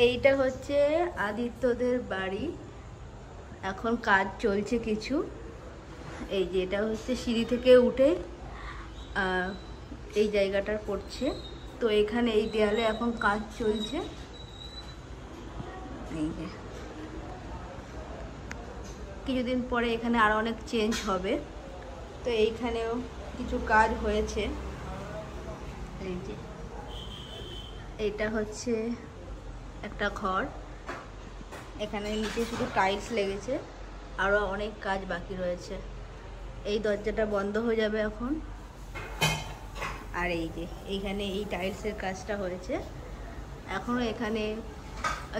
এইটা হচ্ছে আদিত্যদের বাড়ি, এখন কাজ চলছে কিছু। এই যে এটা হচ্ছে সিঁড়ি থেকে উঠে এই জায়গাটা পড়ছে, তো এখানে এই দেয়ালে এখন কাজ চলছে। এই যে কিছুদিন পরে এখানে আরো অনেক চেঞ্জ হবে, তো এইখানেও কিছু কাজ হয়েছে। এই যে এইটা হচ্ছে একটা ঘর, এখানে নিচে শুধু টাইলস লেগেছে, আরো অনেক কাজ বাকি রয়েছে। এই দরজাটা বন্ধ হয়ে যাবে এখন। আর এই যে এইখানে এই টাইলসের কাজটা হয়েছে, এখনো এখানে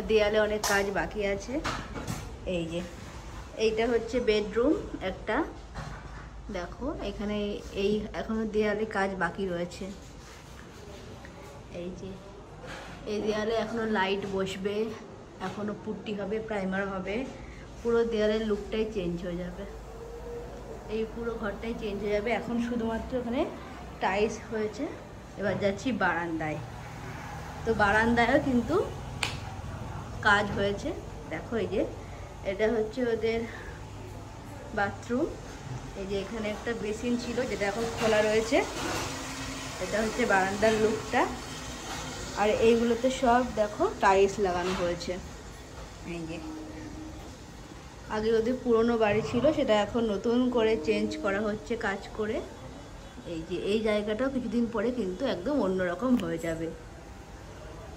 দেয়ালে অনেক কাজ বাকি আছে। এই যে এইটা হচ্ছে বেডরুম একটা, দেখো এখানে এই এখনো দেয়ালে কাজ বাকি রয়েছে। এই যে এই দেয়ালে এখনো লাইট বসবে, এখনো পুট্টি হবে, প্রাইমার হবে, পুরো দেয়ালের লুকটাই চেঞ্জ হয়ে যাবে, এই পুরো ঘরটাই চেঞ্জ হয়ে যাবে। এখন শুধুমাত্র এখানে টাইলস হয়েছে। এবার যাচ্ছি বারান্দায়, তো বারান্দায়ও কিন্তু কাজ হয়েছে। দেখো এই যে এটা হচ্ছে ওদের বাথরুম। এই যে এখানে একটা বেসিন ছিল যেটা এখন খোলা রয়েছে, এটা হচ্ছে বারান্দার লুকটা। আর এইগুলোতে সব দেখো টাইলস লাগানো হয়েছে। এই যে আগে ওদের পুরনো বাড়ি ছিল, সেটা এখন নতুন করে চেঞ্জ করা হচ্ছে কাজ করে। এই যে এই জায়গাটাও কিছুদিন পরে কিন্তু একদম অন্যরকম হয়ে যাবে।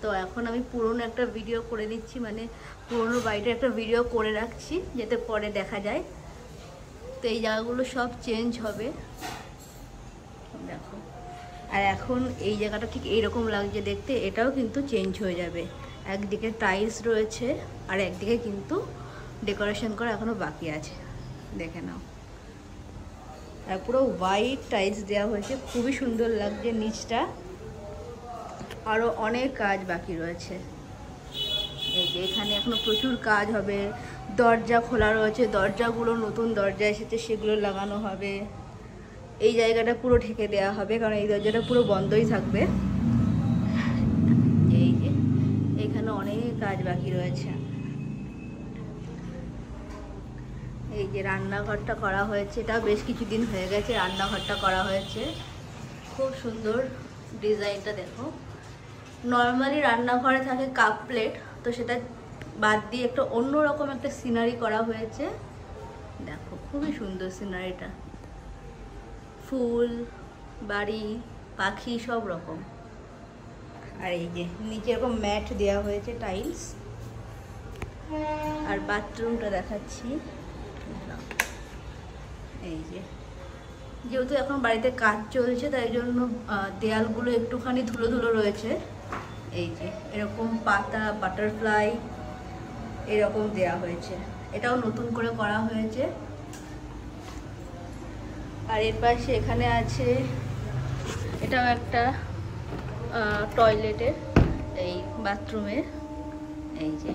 তো এখন আমি পুরনো একটা ভিডিও করে নিচ্ছি, মানে পুরনো বাড়িটা একটা ভিডিও করে রাখছি যাতে পরে দেখা যায়। তো এই জায়গাগুলো সব চেঞ্জ হবে দেখো। আর এখন এই জায়গাটা ঠিক এইরকম লাগছে দেখতে, এটাও কিন্তু চেঞ্জ হয়ে যাবে। একদিকে টাইলস রয়েছে আর একদিকে কিন্তু ডেকোরেশন করা এখনো বাকি আছে, দেখে নাও। আর পুরো হোয়াইট টাইলস দেওয়া হয়েছে, খুবই সুন্দর লাগছে নিচটা। আরো অনেক কাজ বাকি রয়েছে। এই যে এখানে এখনো প্রচুর কাজ হবে, দরজা খোলা রয়েছে, দরজাগুলো নতুন দরজা এসেছে সেগুলো লাগানো হবে। এই জায়গাটা পুরো ঢেকে দেওয়া হবে, কারণ এই দরজাটা পুরো বন্ধই থাকবে। এই যে এখানে অনেক কাজ বাকি রয়েছে। এই যে রান্নাঘরটা করা হয়েছে, এটা বেশ কিছুদিন হয়ে গেছে রান্নাঘরটা করা হয়েছে। খুব সুন্দর ডিজাইনটা দেখো। নর্মালি রান্নাঘরে থাকে কাপ প্লেট, তো সেটা বাদ দিয়ে একটা অন্যরকম একটা সিনারি করা হয়েছে। দেখো খুবই সুন্দর সিনারিটা, ফুল, বাড়ি, পাখি সব রকম। আর এই যে নিচে এরকম ম্যাট দেওয়া হয়েছে টাইলস। আর বাথরুমটা দেখাচ্ছি। এই যে যেহেতু এখন বাড়িতে কাজ চলছে তাই জন্য দেয়ালগুলো একটুখানি ধুলো ধুলো রয়েছে। এই যে এরকম পাতা, বাটারফ্লাই এরকম দেয়া হয়েছে, এটাও নতুন করে করা হয়েছে। আর এর পাশে এখানে আছে, এটাও একটা টয়লেটের, এই বাথরুমের। এই যে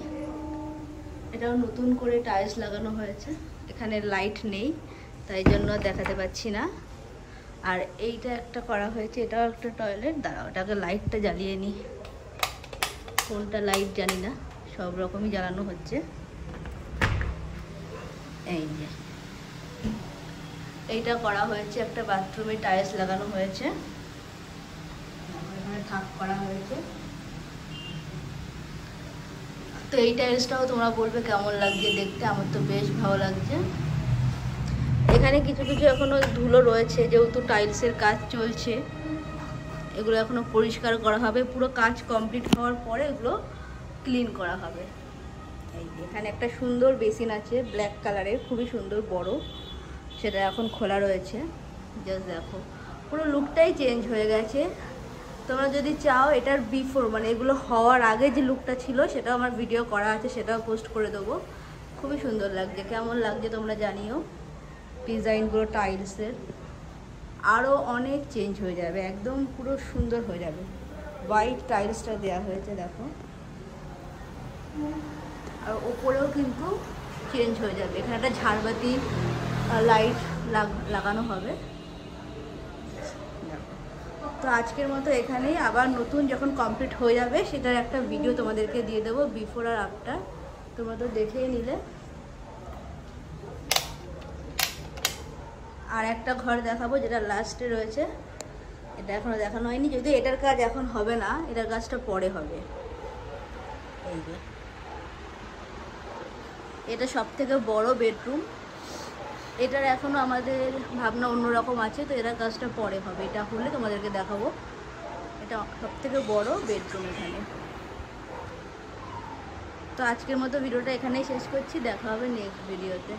এটাও নতুন করে টাইলস লাগানো হয়েছে, এখানে লাইট নেই তাই জন্য দেখাতে পাচ্ছি না। আর এইটা একটা করা হয়েছে, এটাও একটা টয়লেট। দাঁড়াও ওটাকে লাইটটা জ্বালিয়ে নিই, কোনটা লাইট জানি না, সব রকমই জ্বালানো হচ্ছে। এই যে এইটা করা হয়েছে, একটা বাথরুমে টাইলস লাগানো হয়েছে, এখানে থাক করা হয়েছে। তো এই টাইলসটাও তোমরা বলবে কেমন লাগছে দেখতে, আমার তো বেশ ভালো লাগছে। এখানে কিছু কিছু এখনো ধুলো রয়েছে, যেহেতু টাইলসের কাজ চলছে, এগুলো এখনো পরিষ্কার করা হবে। পুরো কাজ কমপ্লিট হওয়ার পরে এগুলো ক্লিন করা হবে। এই যে এখানে একটা সুন্দর বেসিন আছে ব্ল্যাক কালারের, খুবই সুন্দর বড়, সেটা এখন খোলা রয়েছে। জাস্ট দেখো পুরো লুকটাই চেঞ্জ হয়ে গেছে। তোমরা যদি চাও এটার বিফোর, মানে এগুলো হওয়ার আগে যে লুকটা ছিল সেটাও আমার ভিডিও করা আছে, সেটাও পোস্ট করে দেবো। খুবই সুন্দর লাগছে, কেমন লাগছে তোমরা জানিও। ডিজাইনগুলো টাইলসের আরও অনেক চেঞ্জ হয়ে যাবে, একদম পুরো সুন্দর হয়ে যাবে। হোয়াইট টাইলসটা দেওয়া হয়েছে দেখো, আর ওপরেও কিন্তু চেঞ্জ হয়ে যাবে। এখানে একটা ঝাড়বাতি লাইট লাগানো হবে। তো আজকের মতো এখানেই, আবার নতুন যখন কমপ্লিট হয়ে যাবে সেটার একটা ভিডিও তোমাদেরকে দিয়ে দেবো, বিফোর আর আফটার, তোমরা তো দেখেই নিলে। আর একটা ঘর দেখাবো যেটা লাস্টে রয়েছে, এটা এখনো দেখানো হয়নি, যদি এটার কাজ এখন হবে না, এটার কাজটা পরে হবে। এই যে এটা সব থেকে বড় বেডরুম, এটার এখনো আমাদের ভাবনা অন্যরকম আছে, তো এটার কাজটা পরে হবে, এটা হলে তোমাদেরকে দেখাবো। এটা সব থেকে বড় বেডরুম এখানে। তো আজকের মতো ভিডিওটা এখানেই শেষ করছি, দেখা হবে নেক্সট ভিডিওতে।